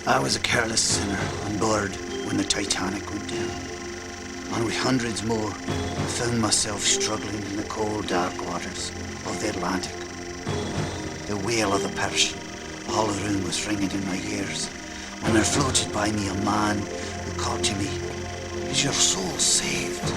I was a careless sinner on board when the Titanic went down. And with hundreds more, I found myself struggling in the cold, dark waters of the Atlantic. The wail of the perishing, all the room was ringing in my ears, when there floated by me a man who called to me, "Is your soul saved?"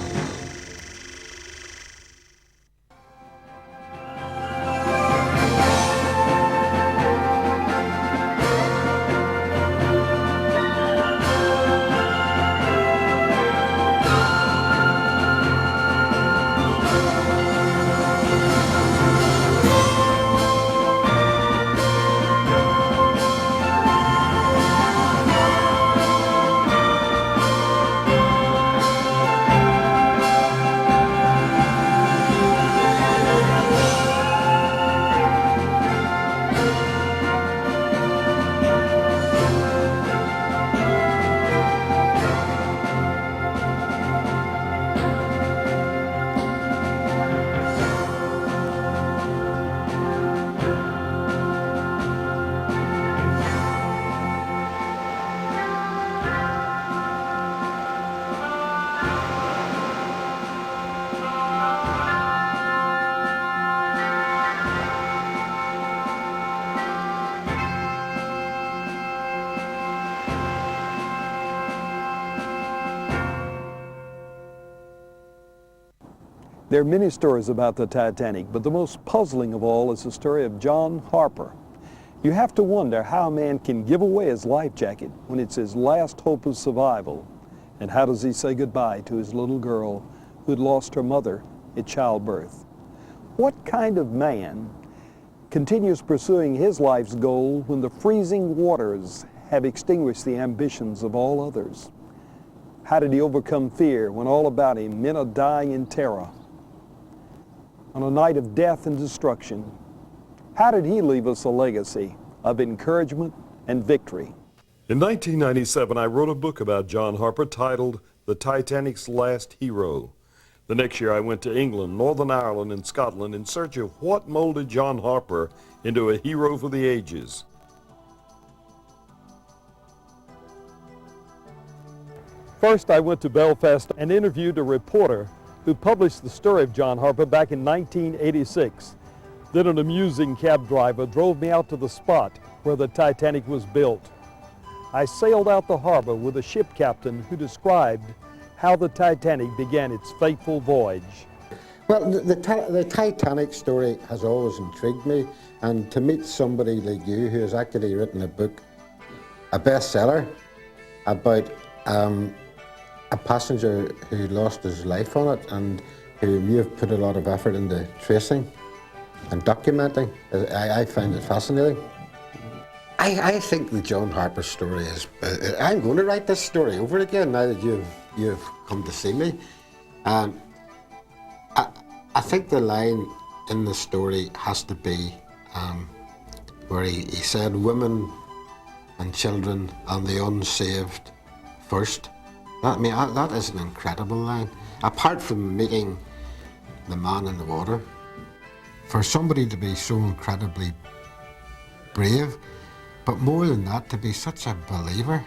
There are many stories about the Titanic, but the most puzzling of all is the story of John Harper. You have to wonder how a man can give away his life jacket when it's his last hope of survival. And how does he say goodbye to his little girl who'd lost her mother at childbirth? What kind of man continues pursuing his life's goal when the freezing waters have extinguished the ambitions of all others? How did he overcome fear when all about him men are dying in terror? On a night of death and destruction, how did he leave us a legacy of encouragement and victory? In 1997, I wrote a book about John Harper titled The Titanic's Last Hero. The next year, I went to England, Northern Ireland, and Scotland in search of what molded John Harper into a hero for the ages. First, I went to Belfast and interviewed a reporter who published the story of John Harper back in 1986. Then an amusing cab driver drove me out to the spot where the Titanic was built. I sailed out the harbor with a ship captain who described how the Titanic began its fateful voyage. Well, the Titanic story has always intrigued me, and to meet somebody like you who has actually written a book, a bestseller, about a passenger who lost his life on it and who you have put a lot of effort into tracing and documenting. I find it fascinating. I think the John Harper story is, I'm going to write this story over again now that you've come to see me. I think the line in the story has to be where he said women and children and the unsaved first. That is an incredible line. Apart from meeting the man in the water, for somebody to be so incredibly brave, but more than that, to be such a believer.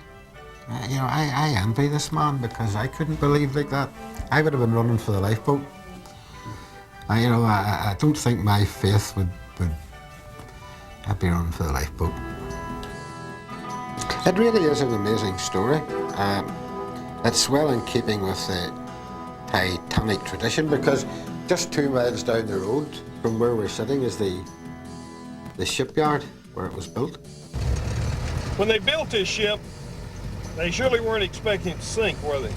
I envy this man because I couldn't believe like that. I would have been running for the lifeboat. I don't think my faith would I'd be running for the lifeboat. It really is an amazing story. It's well in keeping with the Titanic tradition, because just 2 miles down the road from where we're sitting is the shipyard where it was built. When they built this ship, they surely weren't expecting it to sink, were they?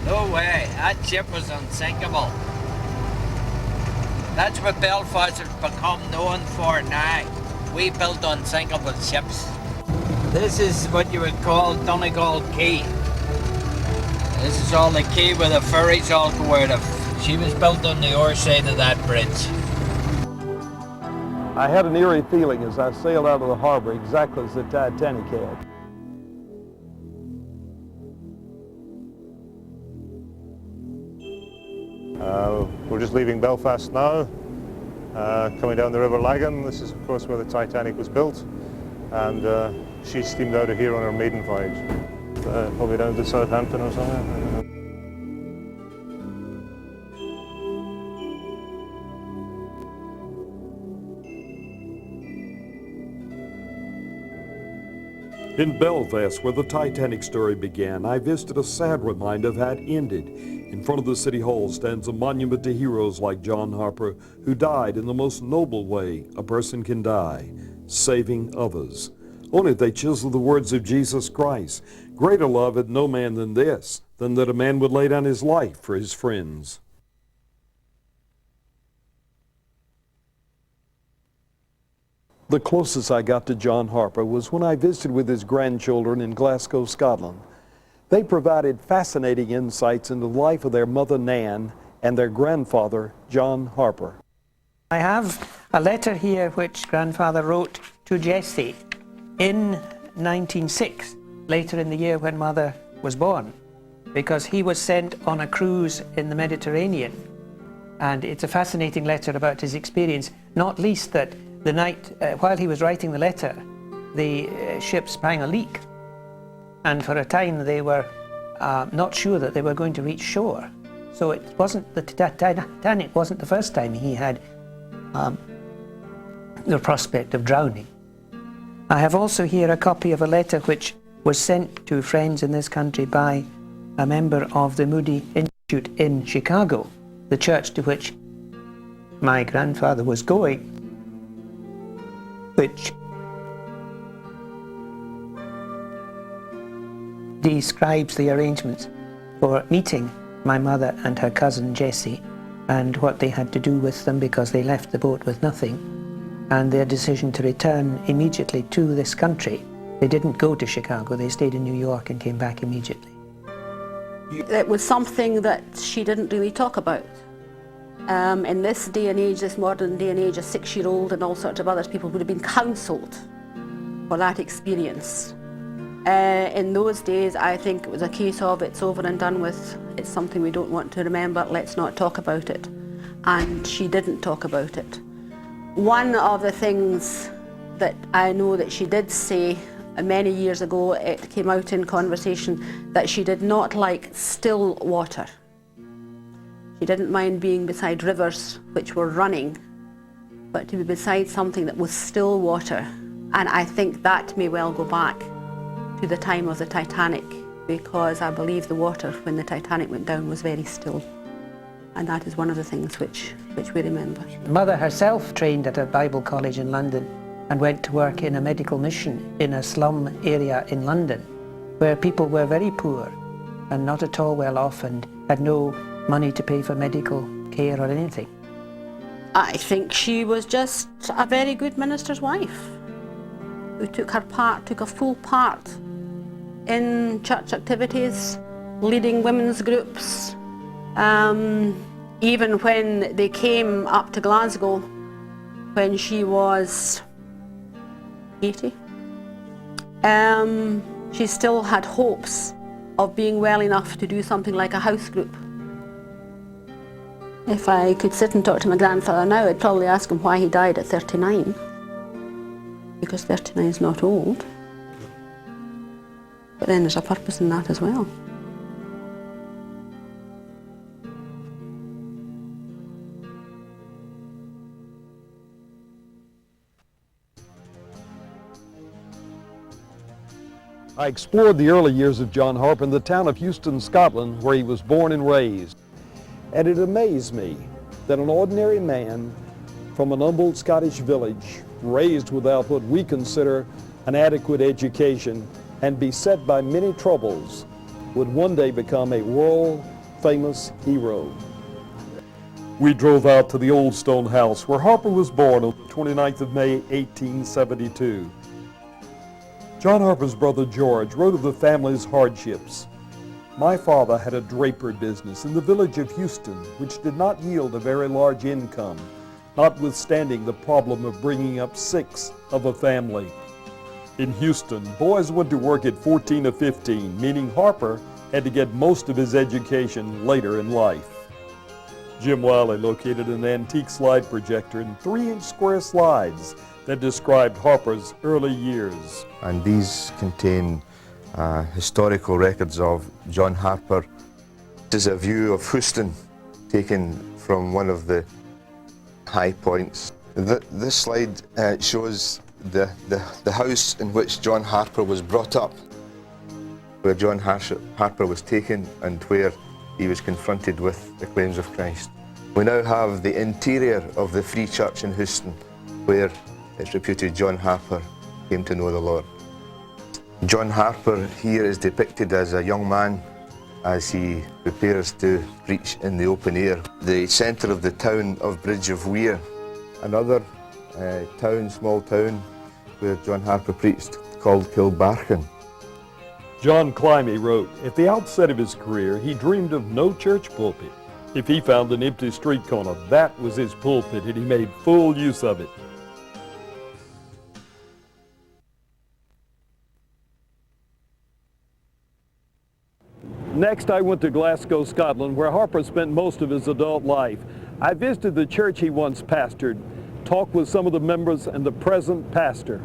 No way, that ship was unsinkable. That's what Belfast has become known for now. We built unsinkable ships. This is what you would call Donegal Quay. This is all the quay where the ferries all go out of. She was built on the other side of that bridge. I had an eerie feeling as I sailed out of the harbor, exactly as the Titanic had. We're just leaving Belfast now, coming down the River Lagan. This is, of course, where the Titanic was built, and she steamed out of here on her maiden voyage. Probably down to Southampton or something. I don't know. In Belfast, where the Titanic story began, I visited a sad reminder of how it ended. In front of the City Hall stands a monument to heroes like John Harper, who died in the most noble way a person can die, saving others. On it they chisel the words of Jesus Christ, "Greater love had no man than this, than that a man would lay down his life for his friends." The closest I got to John Harper was when I visited with his grandchildren in Glasgow, Scotland. They provided fascinating insights into the life of their mother Nan and their grandfather, John Harper. I have a letter here which grandfather wrote to Jessie in 1906, later in the year when mother was born, because he was sent on a cruise in the Mediterranean. And it's a fascinating letter about his experience, not least that the night while he was writing the letter, the ship sprang a leak. And for a time they were not sure that they were going to reach shore. So it wasn't, the Titanic wasn't the first time he had the prospect of drowning. I have also here a copy of a letter which was sent to friends in this country by a member of the Moody Institute in Chicago, the church to which my grandfather was going, which describes the arrangements for meeting my mother and her cousin Jessie and what they had to do with them because they left the boat with nothing, and their decision to return immediately to this country. They didn't go to Chicago, they stayed in New York and came back immediately. It was something that she didn't really talk about. In this day and age, this modern day and age, a 6-year-old and all sorts of other people would have been counselled for that experience. In those days, I think it was a case of it's over and done with, it's something we don't want to remember, let's not talk about it. And she didn't talk about it. One of the things that I know that she did say many years ago, it came out in conversation, that she did not like still water. She didn't mind being beside rivers which were running, but to be beside something that was still water. And I think that may well go back to the time of the Titanic, because I believe the water when the Titanic went down was very still. And that is one of the things which we remember. Mother herself trained at a Bible college in London and went to work in a medical mission in a slum area in London, where people were very poor and not at all well off and had no money to pay for medical care or anything. I think she was just a very good minister's wife who took a full part in church activities, leading women's groups. Even when they came up to Glasgow when she was 80, she still had hopes of being well enough to do something like a house group. If I could sit and talk to my grandfather now, I'd probably ask him why he died at 39, because 39 is not old. But then there's a purpose in that as well. I explored the early years of John Harper in the town of Houston, Scotland, where he was born and raised. And it amazed me that an ordinary man from an humble Scottish village, raised without what we consider an adequate education and beset by many troubles, would one day become a world-famous hero. We drove out to the old stone house where Harper was born on the 29th of May, 1872. John Harper's brother George wrote of the family's hardships. My father had a drapery business in the village of Houston, which did not yield a very large income, notwithstanding the problem of bringing up 6 of a family. In Houston, boys went to work at 14 or 15, meaning Harper had to get most of his education later in life. Jim Wiley located an antique slide projector and 3-inch square slides that described Harper's early years. And these contain historical records of John Harper. This is a view of Houston taken from one of the high points. This slide shows the house in which John Harper was brought up, where John Harper was taken and where he was confronted with the claims of Christ. We now have the interior of the Free Church in Houston, where it's reputed John Harper came to know the Lord. John Harper here is depicted as a young man as he prepares to preach in the open air. The centre of the town of Bridge of Weir, another small town where John Harper preached, called Kilbarchan. John Climie wrote, at the outset of his career, he dreamed of no church pulpit. If he found an empty street corner, that was his pulpit, and he made full use of it. Next, I went to Glasgow, Scotland, where Harper spent most of his adult life. I visited the church he once pastored, talked with some of the members and the present pastor.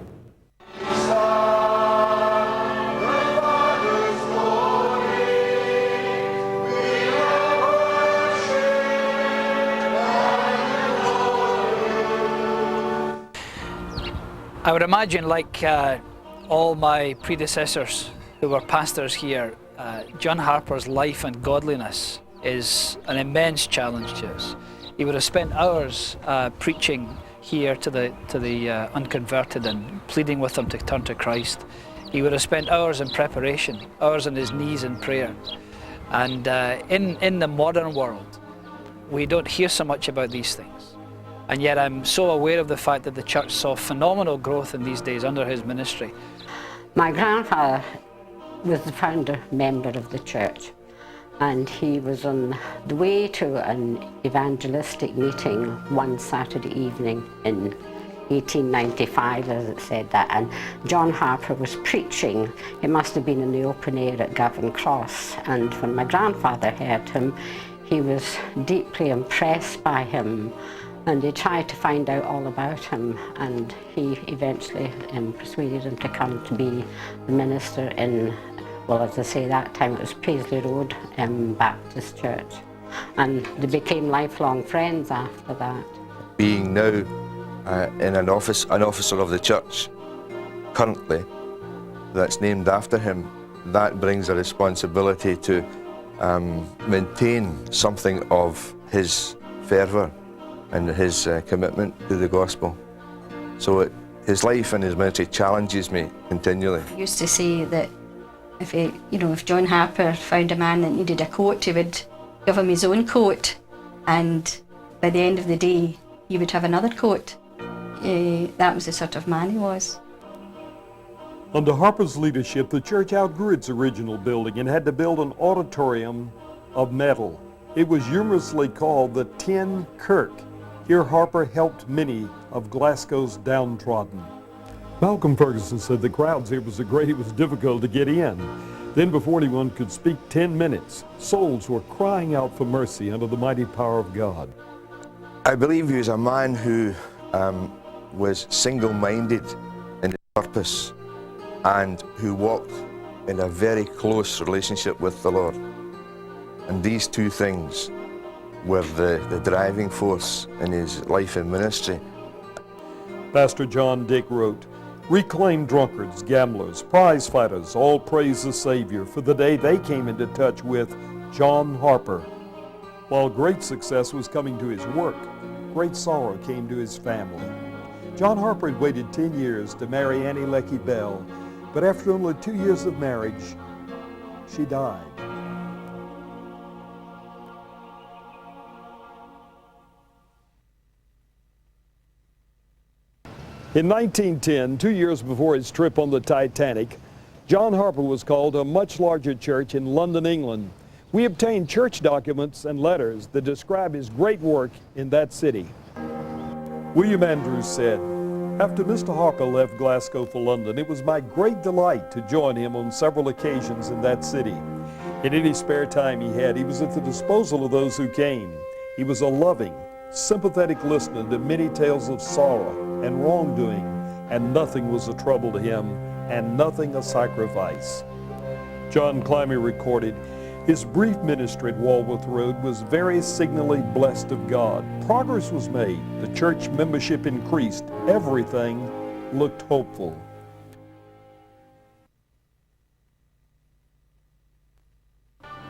I would imagine, like all my predecessors who were pastors here, John Harper's life and godliness is an immense challenge to us. He would have spent hours preaching here to the unconverted and pleading with them to turn to Christ. He would have spent hours in preparation, hours on his knees in prayer. And in the modern world, we don't hear so much about these things. And yet I'm so aware of the fact that the church saw phenomenal growth in these days under his ministry. My grandfather was the founder member of the church, and he was on the way to an evangelistic meeting one Saturday evening in 1895, as it said that, and John Harper was preaching. It must have been in the open air at Govan Cross, and when my grandfather heard him, he was deeply impressed by him, and they tried to find out all about him, and he eventually persuaded him to come to be the minister in, well, as I say, that time it was Paisley Road Baptist Church, and they became lifelong friends after that. Being now in an officer of the church currently that's named after him, that brings a responsibility to maintain something of his fervour and his commitment to the gospel. So his life and his ministry challenges me continually. I used to say that if John Harper found a man that needed a coat, he would give him his own coat, and by the end of the day, he would have another coat. That was the sort of man he was. Under Harper's leadership, the church outgrew its original building and had to build an auditorium of metal. It was humorously called the Tin Kirk. Here Harper helped many of Glasgow's downtrodden. Malcolm Ferguson said the crowds here was so great it was difficult to get in. Then before anyone could speak 10 minutes, souls were crying out for mercy under the mighty power of God. I believe he was a man who was single-minded in his purpose and who walked in a very close relationship with the Lord. And these two things were the driving force in his life and ministry. Pastor John Dick wrote, "Reclaimed drunkards, gamblers, prize fighters, all praise the Savior for the day they came into touch with John Harper." While great success was coming to his work, great sorrow came to his family. John Harper had waited 10 years to marry Annie Leckie Bell, but after only 2 years of marriage, she died. In 1910, 2 years before his trip on the Titanic, John Harper was called to a much larger church in London, England. We obtained church documents and letters that describe his great work in that city. William Andrews said, "After Mr. Harper left Glasgow for London, it was my great delight to join him on several occasions in that city. In any spare time he had, he was at the disposal of those who came. He was a loving, sympathetic listener to many tales of sorrow and wrongdoing, and nothing was a trouble to him, and nothing a sacrifice. John Climby recorded, his brief ministry at Walworth Road was very signally blessed of God. Progress was made, the church membership increased, everything looked hopeful.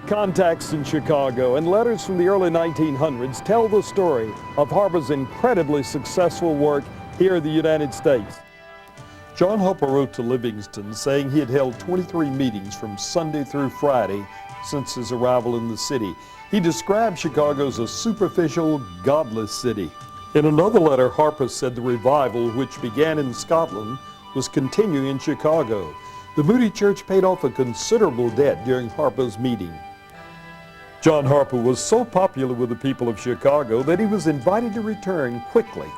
Contacts in Chicago and letters from the early 1900s tell the story of Harper's incredibly successful work here in the United States. John Harper wrote to Livingston saying he had held 23 meetings from Sunday through Friday since his arrival in the city. He described Chicago as a superficial, godless city. In another letter, Harper said the revival, which began in Scotland, was continuing in Chicago. The Moody Church paid off a considerable debt during Harper's meeting. John Harper was so popular with the people of Chicago that he was invited to return quickly.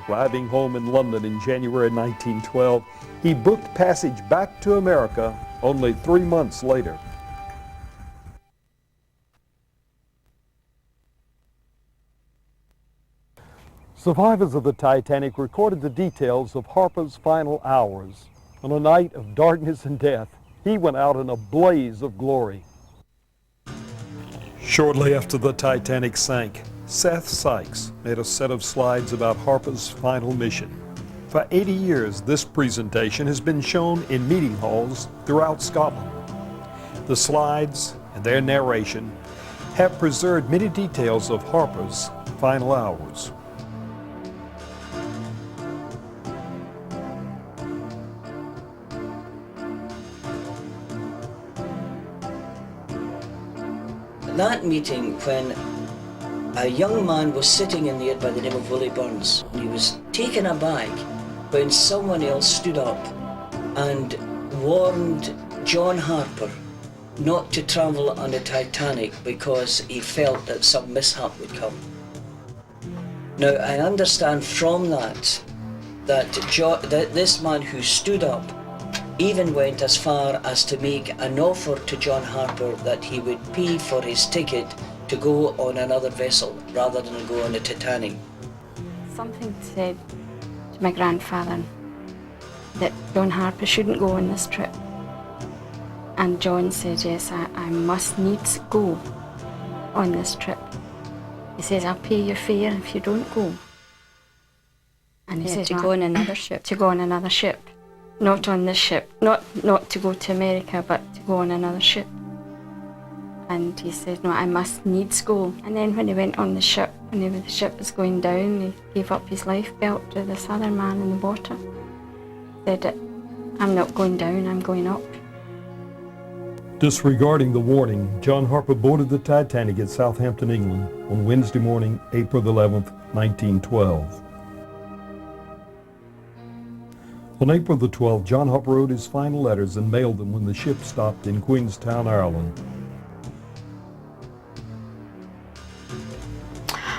Arriving home in London in January 1912, he booked passage back to America only 3 months later. Survivors of the Titanic recorded the details of Harper's final hours. On a night of darkness and death, he went out in a blaze of glory. Shortly after the Titanic sank, Seth Sykes made a set of slides about Harper's final mission. For 80 years, this presentation has been shown in meeting halls throughout Scotland. The slides and their narration have preserved many details of Harper's final hours. That meeting, when a young man was sitting in there by the name of Willie Burns, and he was taken aback when someone else stood up and warned John Harper not to travel on the Titanic because he felt that some mishap would come. Now, I understand from that this man who stood up even went as far as to make an offer to John Harper that he would pay for his ticket to go on another vessel rather than go on the Titanic. Something said to my grandfather that John Harper shouldn't go on this trip. And John said, yes, I must needs go on this trip. He says, I'll pay your fare if you don't go. And he says, to go on another ship. To go on another ship. Not on this ship, not to go to America, but to go on another ship. And he said, no, I must needs go. And then when he went on the ship, whenever the ship was going down, he gave up his life belt to this other man in the water. He said, I'm not going down, I'm going up. Disregarding the warning, John Harper boarded the Titanic at Southampton, England on Wednesday morning, April 11th, 1912. On April the 12th, John Harper wrote his final letters and mailed them when the ship stopped in Queenstown, Ireland.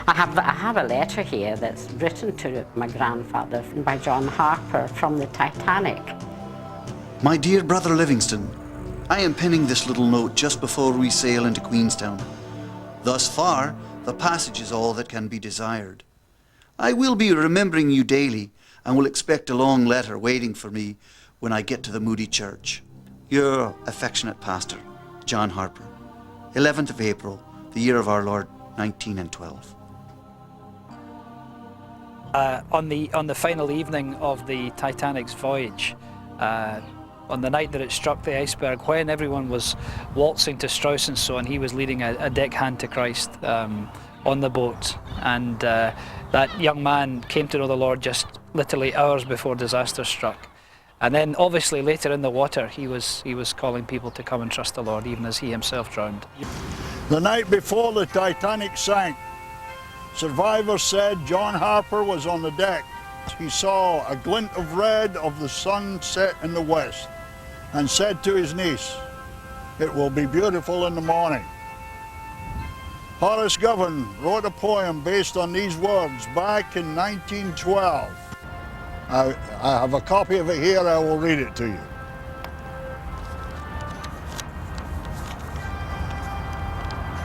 I have a letter here that's written to my grandfather by John Harper from the Titanic. My dear brother Livingston, I am penning this little note just before we sail into Queenstown. Thus far, the passage is all that can be desired. I will be remembering you daily and will expect a long letter waiting for me when I get to the Moody Church. Your affectionate pastor, John Harper. 11th of April, the year of our Lord, 1912. On the final evening of the Titanic's voyage, on the night that it struck the iceberg, when everyone was waltzing to Strauss and so on, he was leading a deckhand to Christ on the boat, and that young man came to know the Lord just literally hours before disaster struck. And then obviously later in the water he was calling people to come and trust the Lord, even as he himself drowned. The night before the Titanic sank, survivors said John Harper was on the deck. He saw a glint of red of the sun set in the west and said to his niece, "It will be beautiful in the morning." Horace Govan wrote a poem based on these words back in 1912. I have a copy of it here, I will read it to you.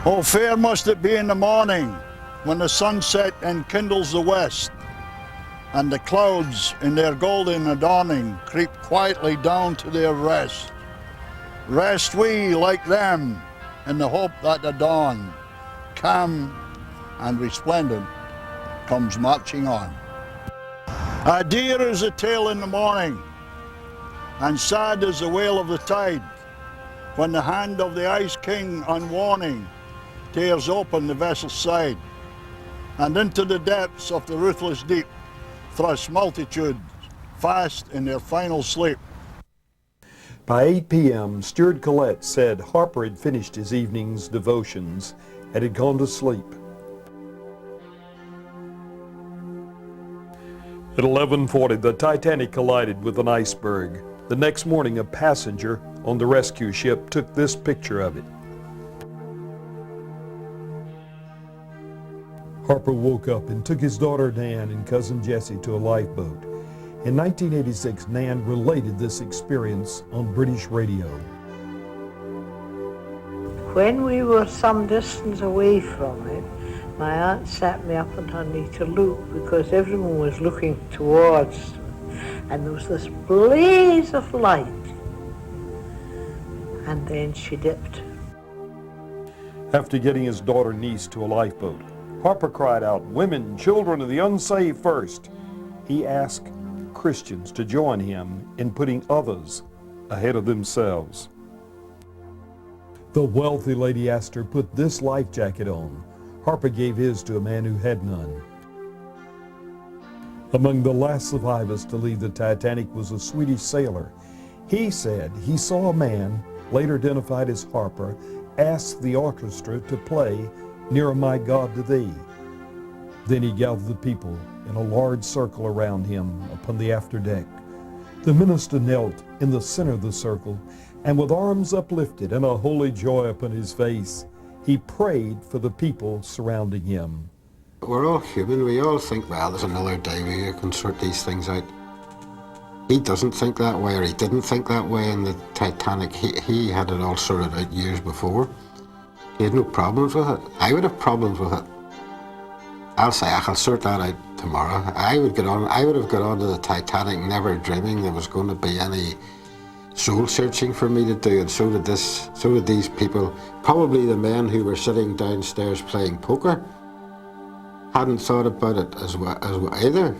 "Oh, fair must it be in the morning when the sunset enkindles the west, and the clouds in their golden adorning creep quietly down to their rest. Rest we like them in the hope that the dawn, calm and resplendent, comes marching on. Dear is the tale in the morning, and sad is the wail of the tide, when the hand of the Ice King unwarning tears open the vessel's side, and into the depths of the ruthless deep thrust multitudes fast in their final sleep. By 8 p.m., Stewart Collette said Harper had finished his evening's devotions and had gone to sleep. At 11:40, the Titanic collided with an iceberg. The next morning, a passenger on the rescue ship took this picture of it. Harper woke up and took his daughter Nan and cousin Jessie to a lifeboat. In 1986, Nan related this experience on British radio. When we were some distance away from it, my aunt sat me up on her knee to look because everyone was looking towards them, and there was this blaze of light, and then she dipped. After getting his daughter niece to a lifeboat, Harper cried out, "Women, children, and the unsaved first." He asked Christians to join him in putting others ahead of themselves. The wealthy lady asked her to put this life jacket on. Harper gave his to a man who had none. Among the last survivors to leave the Titanic was a Swedish sailor. He said he saw a man, later identified as Harper, ask the orchestra to play "Nearer My God to Thee." Then he gathered the people in a large circle around him upon the afterdeck. The minister knelt in the center of the circle, and with arms uplifted and a holy joy upon his face, he prayed for the people surrounding him. We're all human. We all think, well, there's another day we can sort these things out. He doesn't think that way, or he didn't think that way in the Titanic. He had it all sorted out years before. He had no problems with it. I would have problems with it. I'll say I'll sort that out tomorrow. I would have got onto the Titanic never dreaming there was going to be any soul searching for me to do, and so did these people. Probably the men who were sitting downstairs playing poker hadn't thought about it as well either.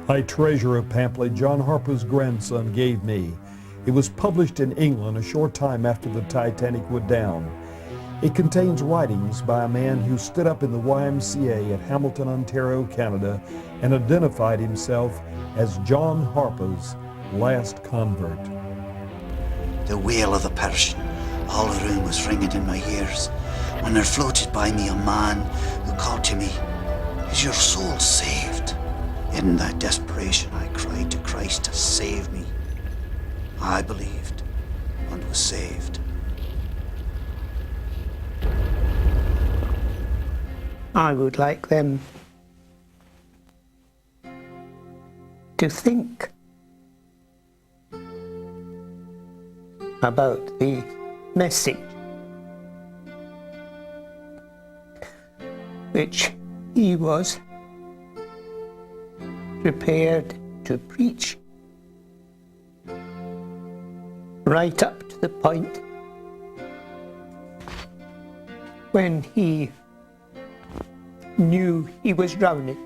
I treasure a pamphlet John Harper's grandson gave me. It was published in England a short time after the Titanic went down. It contains writings by a man who stood up in the YMCA at Hamilton, Ontario, Canada, and identified himself as John Harper's last convert. The wail of the Persian, all the room was ringing in my ears, when there floated by me a man who called to me, "Is your soul saved?" In that desperation, I cried to Christ to save me. I believed and was saved. I would like them to think about the message which he was prepared to preach, right up to the point when he knew he was drowning.